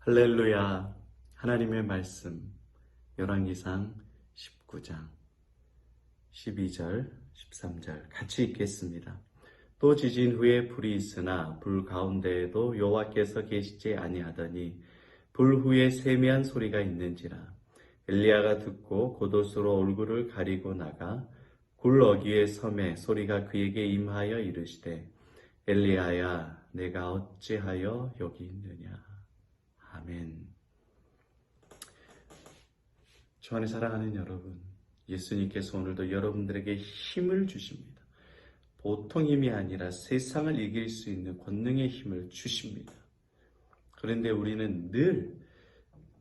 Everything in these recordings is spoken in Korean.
할렐루야. 하나님의 말씀 열왕기상 19장 12절 13절 같이 읽겠습니다. 또 지진 후에 불이 있으나 불 가운데에도 여호와께서 계시지 아니하더니 불 후에 세미한 소리가 있는지라. 엘리야가 듣고 겉옷으로 얼굴을 가리고 나가 굴 어귀의 섬에 소리가 그에게 임하여 이르시되 엘리야야 내가 어찌하여 여기 있느냐. 아멘. 주 안에 사랑하는 여러분, 예수님께서 오늘도 여러분들에게 힘을 주십니다. 보통 힘이 아니라 세상을 이길 수 있는 권능의 힘을 주십니다. 그런데 우리는 늘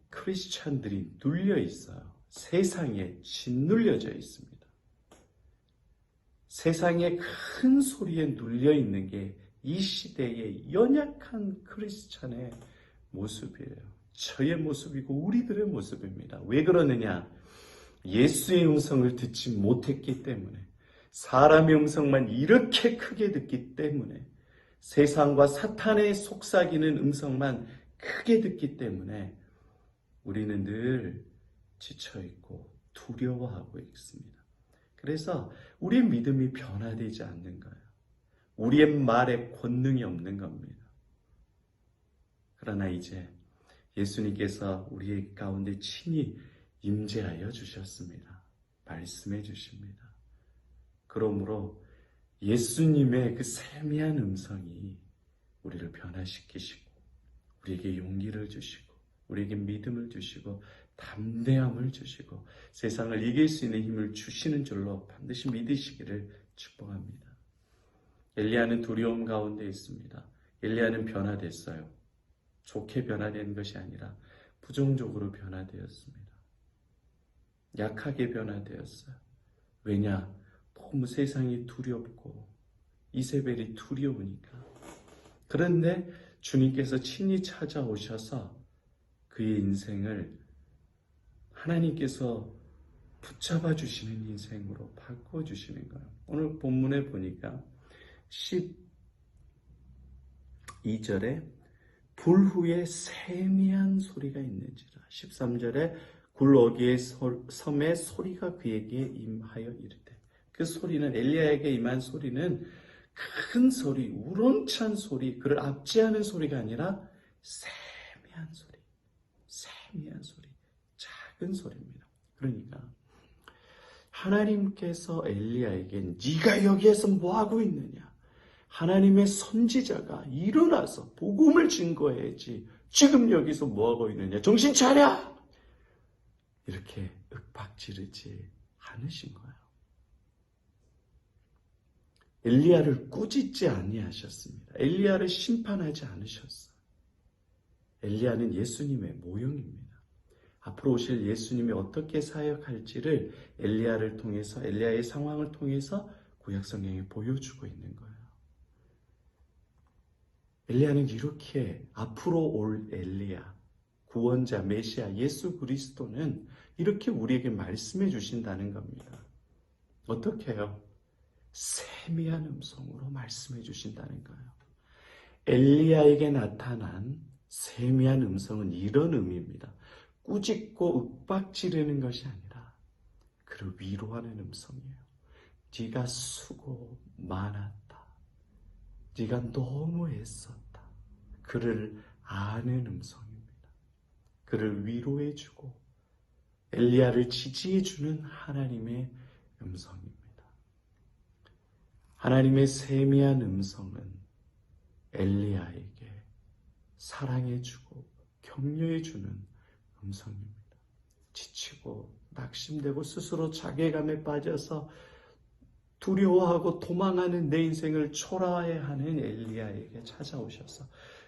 크리스찬들이 눌려 있어요. 세상에 짓눌려져 있습니다. 세상의 큰 소리에 눌려 있는 게 이 시대의 연약한 크리스찬의 모습이에요. 저의 모습이고 우리들의 모습입니다. 왜 그러느냐? 예수의 음성을 듣지 못했기 때문에, 사람의 음성만 이렇게 크게 듣기 때문에, 세상과 사탄의 속삭이는 음성만 크게 듣기 때문에 우리는 늘 지쳐있고 두려워하고 있습니다. 그래서 우리의 믿음이 변화되지 않는 거예요. 우리의 말에 권능이 없는 겁니다. 그러나 이제 예수님께서 우리 가운데 친히 임재하여 주셨습니다. 말씀해 주십니다. 그러므로 예수님의 그 세미한 음성이 우리를 변화시키시고 우리에게 용기를 주시고 우리에게 믿음을 주시고 담대함을 주시고 세상을 이길 수 있는 힘을 주시는 줄로 반드시 믿으시기를 축복합니다. 엘리야는 두려움 가운데 있습니다. 엘리야는 변화됐어요. 좋게 변화된 것이 아니라 부정적으로 변화되었습니다. 약하게 변화되었어요. 왜냐? 너무 세상이 두렵고 이세벨이 두려우니까. 그런데 주님께서 친히 찾아오셔서 그의 인생을 하나님께서 붙잡아 주시는 인생으로 바꿔주시는 거예요. 오늘 본문에 보니까 12절에 불 후에 세미한 소리가 있는지라. 13절에 굴 어귀의 섬에 소리가 그에게 임하여 이르되. 그 소리는 엘리야에게 임한 소리는 큰 소리, 우렁찬 소리, 그를 압제하는 소리가 아니라 세미한 소리, 세미한 소리, 작은 소리입니다. 그러니까 하나님께서 엘리야에게 네가 여기에서 뭐하고 있느냐? 하나님의 선지자가 일어나서 복음을 증거해야지 지금 여기서 뭐하고 있느냐? 정신 차려! 이렇게 윽박지르지 않으신 거예요. 엘리야를 꾸짖지 아니하셨습니다. 엘리야를 심판하지 않으셨어요. 엘리야는 예수님의 모형입니다. 앞으로 오실 예수님이 어떻게 사역할지를 엘리야를 통해서, 엘리야의 상황을 통해서 구약성경에 보여주고 있는 거예요. 엘리야는 이렇게 앞으로 올 엘리야, 구원자, 메시아, 예수 그리스도는 이렇게 우리에게 말씀해 주신다는 겁니다. 어떻게 해요? 세미한 음성으로 말씀해 주신다는 거예요. 엘리야에게 나타난 세미한 음성은 이런 의미입니다. 꾸짖고 윽박지르는 것이 아니라 그를 위로하는 음성이에요. 네가 수고 많았다. 네가 너무 애썼다. 그를 아는 음성입니다. 그를 위로해주고 엘리야를 지지해주는 하나님의 음성입니다. 하나님의 세미한 음성은 엘리야에게 사랑해주고 격려해주는 음성입니다. 지치고 낙심되고 스스로 자괴감에 빠져서 두려워하고 도망하는 내 인생을 초라해하는 엘리야에게 찾아오셔서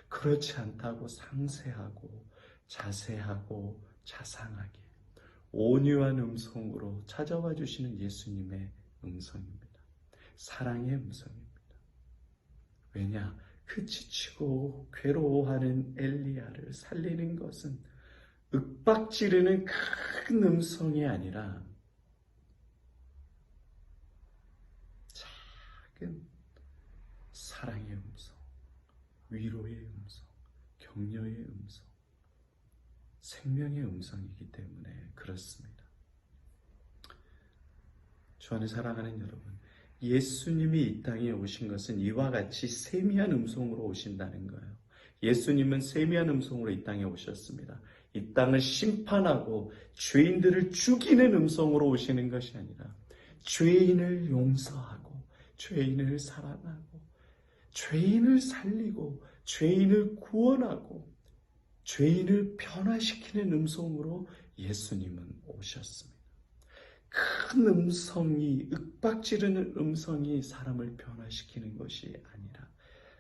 그렇지 않다고 상세하고 자세하고 자상하게 온유한 음성으로 찾아와 주시는 예수님의 음성입니다. 사랑의 음성입니다. 왜냐? 그 지치고 괴로워하는 엘리야를 살리는 것은 윽박지르는 큰 음성이 아니라 작은 사랑의 음성, 위로의 음성, 격려의 음성, 생명의 음성이기 때문에 그렇습니다. 주 안에 사랑하는 여러분, 예수님이 이 땅에 오신 것은 이와 같이 세미한 음성으로 오신다는 거예요. 예수님은 세미한 음성으로 이 땅에 오셨습니다. 이 땅을 심판하고 죄인들을 죽이는 음성으로 오시는 것이 아니라 죄인을 용서하고 죄인을 사랑하고 죄인을 살리고 죄인을 구원하고 죄인을 변화시키는 음성으로 예수님은 오셨습니다. 큰 음성이, 윽박지르는 음성이 사람을 변화시키는 것이 아니라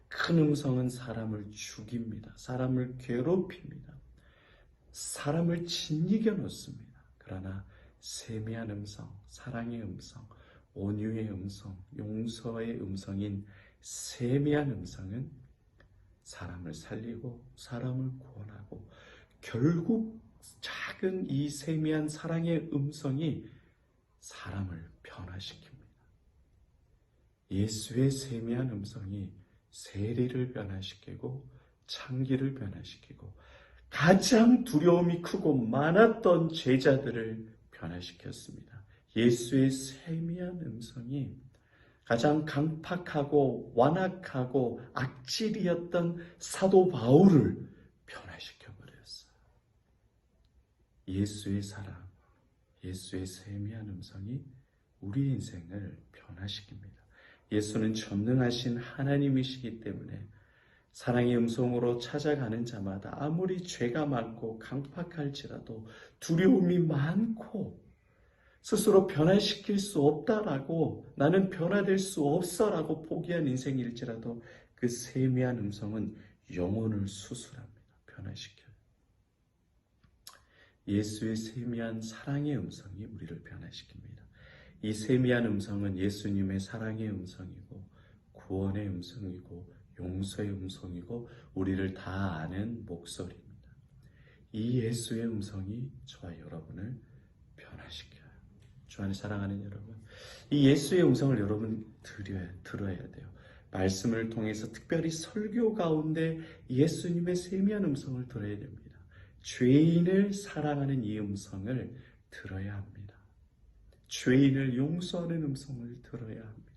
큰 음성은 사람을 죽입니다. 사람을 괴롭힙니다. 사람을 짓이겨 놓습니다. 그러나 세미한 음성, 사랑의 음성, 온유의 음성, 용서의 음성인 세미한 음성은 사람을 살리고 사람을 구원하고 결국 작은 이 세미한 사랑의 음성이 사람을 변화시킵니다. 예수의 세미한 음성이 세리를 변화시키고 창기를 변화시키고 가장 두려움이 크고 많았던 제자들을 변화시켰습니다. 예수의 세미한 음성이 가장 강팍하고 완악하고 악질이었던 사도 바울을 변화시켜버렸어요. 예수의 사랑, 예수의 세미한 음성이 우리 인생을 변화시킵니다. 예수는 전능하신 하나님이시기 때문에 사랑의 음성으로 찾아가는 자마다 아무리 죄가 많고 강팍할지라도 두려움이 많고 스스로 변화시킬 수 없다라고 나는 변화될 수 없어라고 포기한 인생일지라도 그 세미한 음성은 영혼을 수술합니다. 변화시켜요. 예수의 세미한 사랑의 음성이 우리를 변화시킵니다. 이 세미한 음성은 예수님의 사랑의 음성이고 구원의 음성이고 용서의 음성이고 우리를 다 아는 목소리입니다. 이 예수의 음성이 저와 여러분을 변화시켜요. 주 안에 사랑하는 여러분, 이 예수의 음성을 여러분 들어야 돼요. 말씀을 통해서 특별히 설교 가운데 예수님의 세미한 음성을 들어야 됩니다. 죄인을 사랑하는 이 음성을 들어야 합니다. 죄인을 용서하는 음성을 들어야 합니다.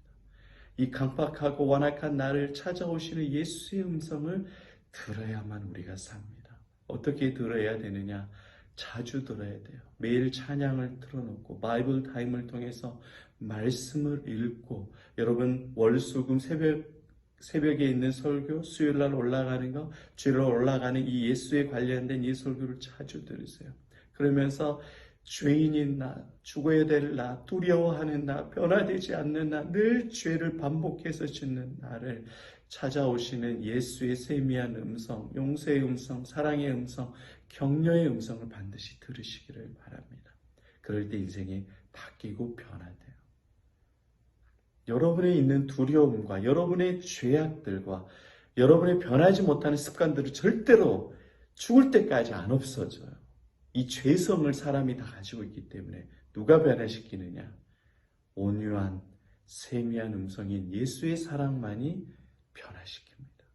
이 강팍하고 완악한 나를 찾아오시는 예수의 음성을 들어야만 우리가 삽니다. 어떻게 들어야 되느냐? 자주 들어야 돼요. 매일 찬양을 틀어놓고 바이블 타임을 통해서 말씀을 읽고 여러분 월수금 새벽에 있는 설교, 수요일날 올라가는 거, 주일날 올라가는 이 예수에 관련된 이 설교를 자주 들으세요. 그러면서 죄인인 나, 죽어야 될 나, 두려워하는 나, 변화되지 않는 나, 늘 죄를 반복해서 짓는 나를 찾아오시는 예수의 세미한 음성, 용서의 음성, 사랑의 음성, 격려의 음성을 반드시 들으시기를 바랍니다. 그럴 때 인생이 바뀌고 변화돼요. 여러분의 있는 두려움과 여러분의 죄악들과 여러분의 변하지 못하는 습관들은 절대로 죽을 때까지 안 없어져요. 이 죄성을 사람이 다 가지고 있기 때문에 누가 변화시키느냐? 온유한 세미한 음성인 예수의 사랑만이 변화시킵니다.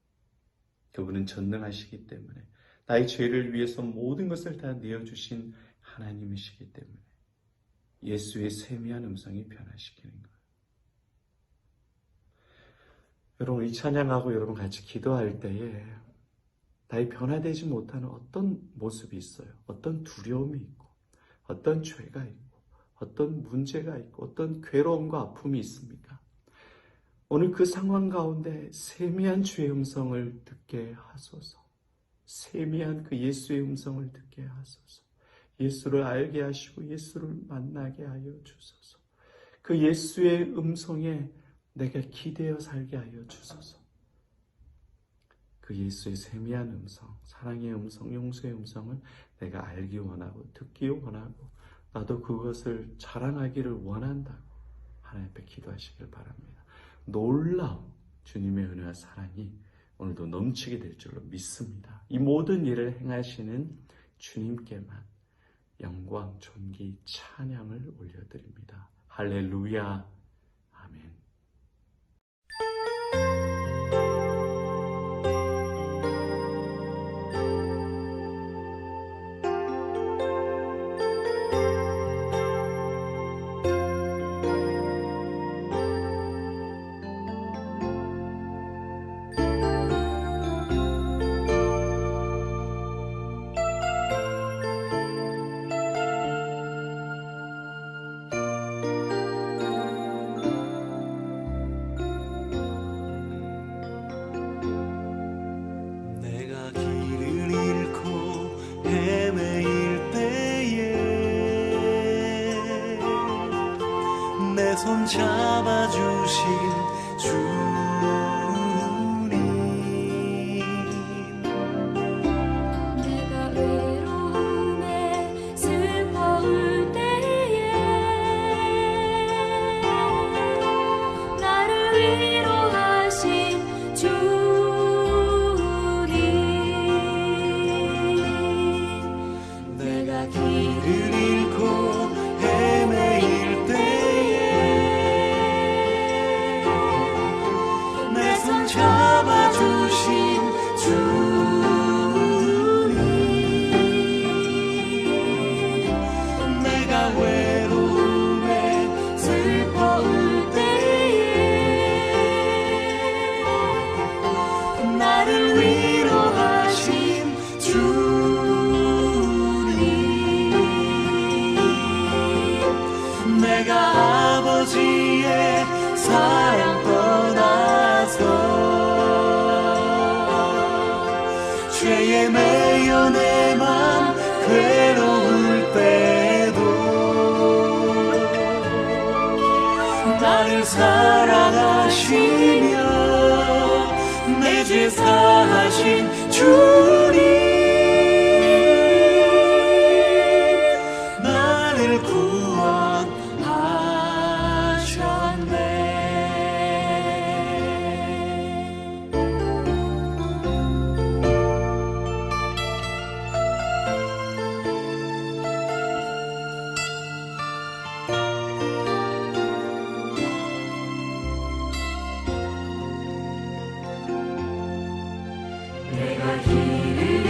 그분은 전능하시기 때문에 나의 죄를 위해서 모든 것을 다 내어주신 하나님이시기 때문에 예수의 세미한 음성이 변화시키는 거예요. 여러분 이 찬양하고 여러분 같이 기도할 때에 나의 변화되지 못하는 어떤 모습이 있어요. 어떤 두려움이 있고 어떤 죄가 있고 어떤 문제가 있고 어떤 괴로움과 아픔이 있습니까? 오늘 그 상황 가운데 세미한 주의 음성을 듣게 하소서. 세미한 그 예수의 음성을 듣게 하소서. 예수를 알게 하시고 예수를 만나게 하여 주소서. 그 예수의 음성에 내가 기대어 살게 하여 주소서. 그 예수의 세미한 음성, 사랑의 음성, 용서의 음성을 내가 알기 원하고 듣기 원하고 나도 그것을 자랑하기를 원한다고 하나님 앞에 기도하시길 바랍니다. 놀라운 주님의 은혜와 사랑이 오늘도 넘치게 될 줄로 믿습니다. 이 모든 일을 행하시는 주님께만 영광, 존귀, 찬양을 올려드립니다. 할렐루야, 아멘. 손 잡아주신 주님, 내가 외로움에 슬퍼울 때에 나를 위로하신 주님, 내가 길을 잃고 헤매일 때에 내 손 잡아주신 주님, 내가 외로움에 슬퍼울 때에 나를 위로하신 주님, 내가 아버지의 사랑 떠나서 죄에 매여 내 맘 괴로울 때도 나를 사랑하시며 내 죄 사하신 주님, 나를 구원하셨네. 내가 길을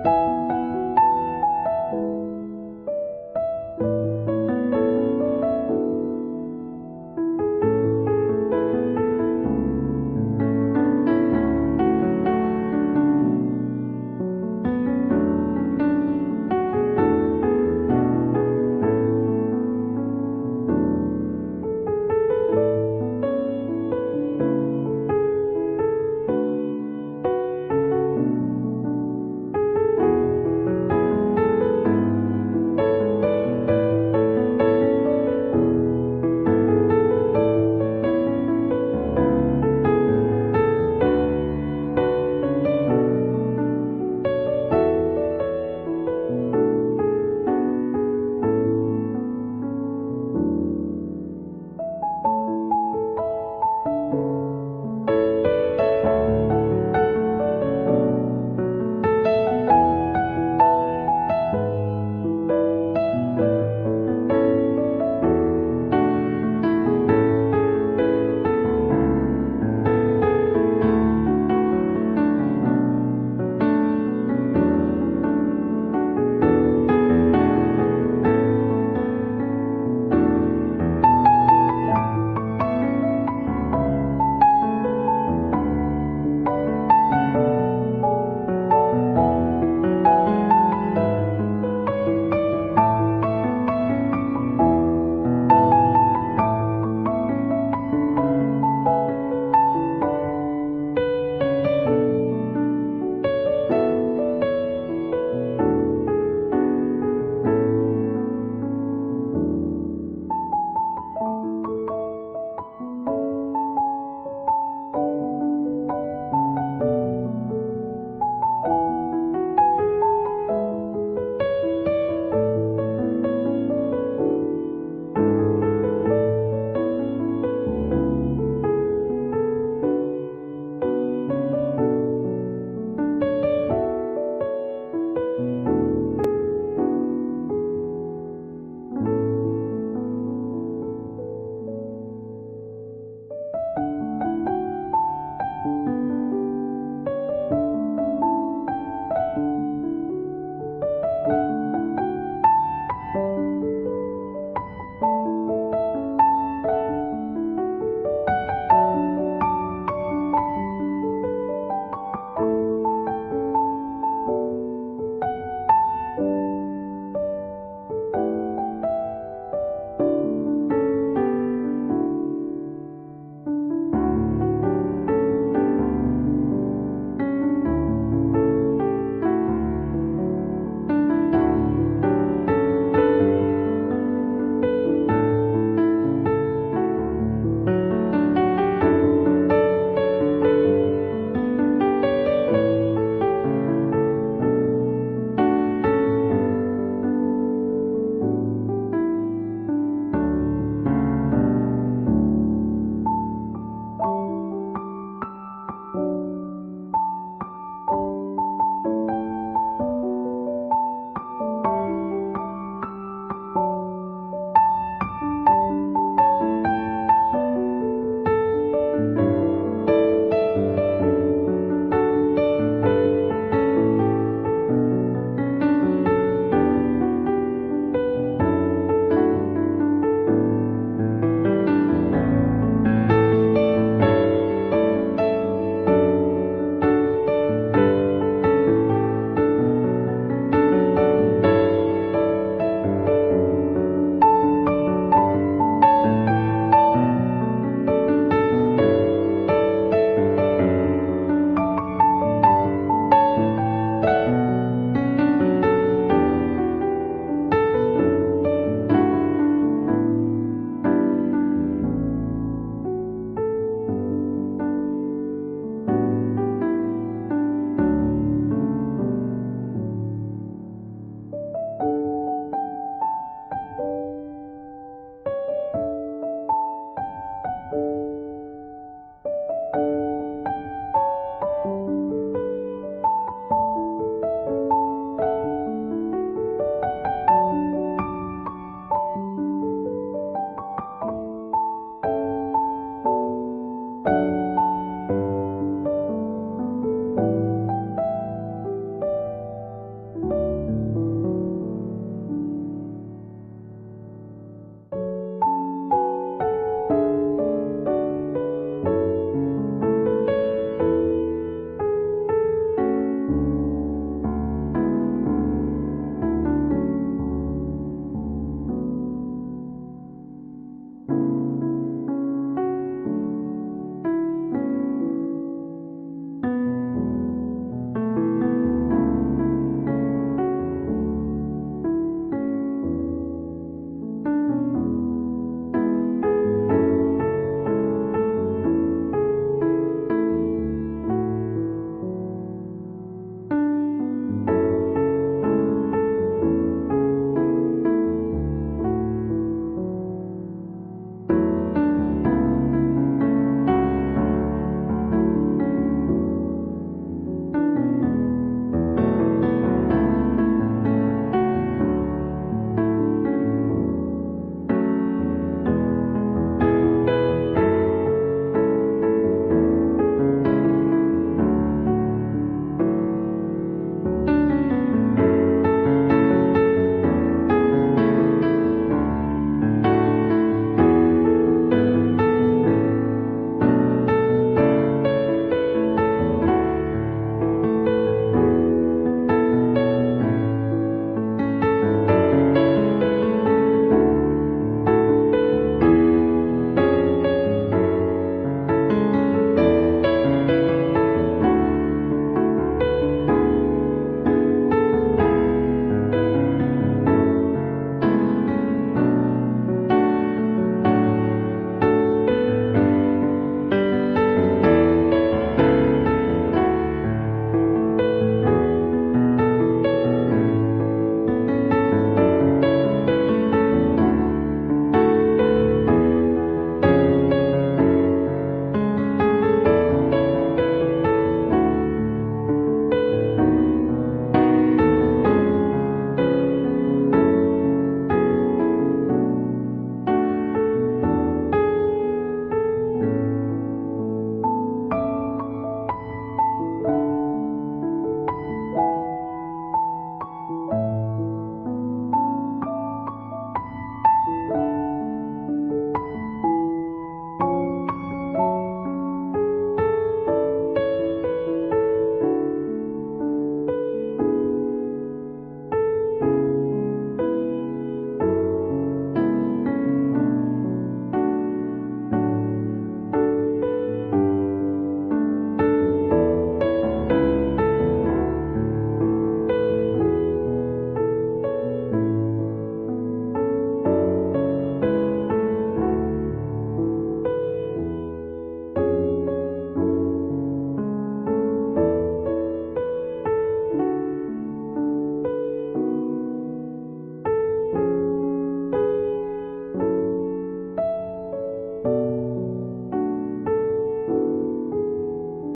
주님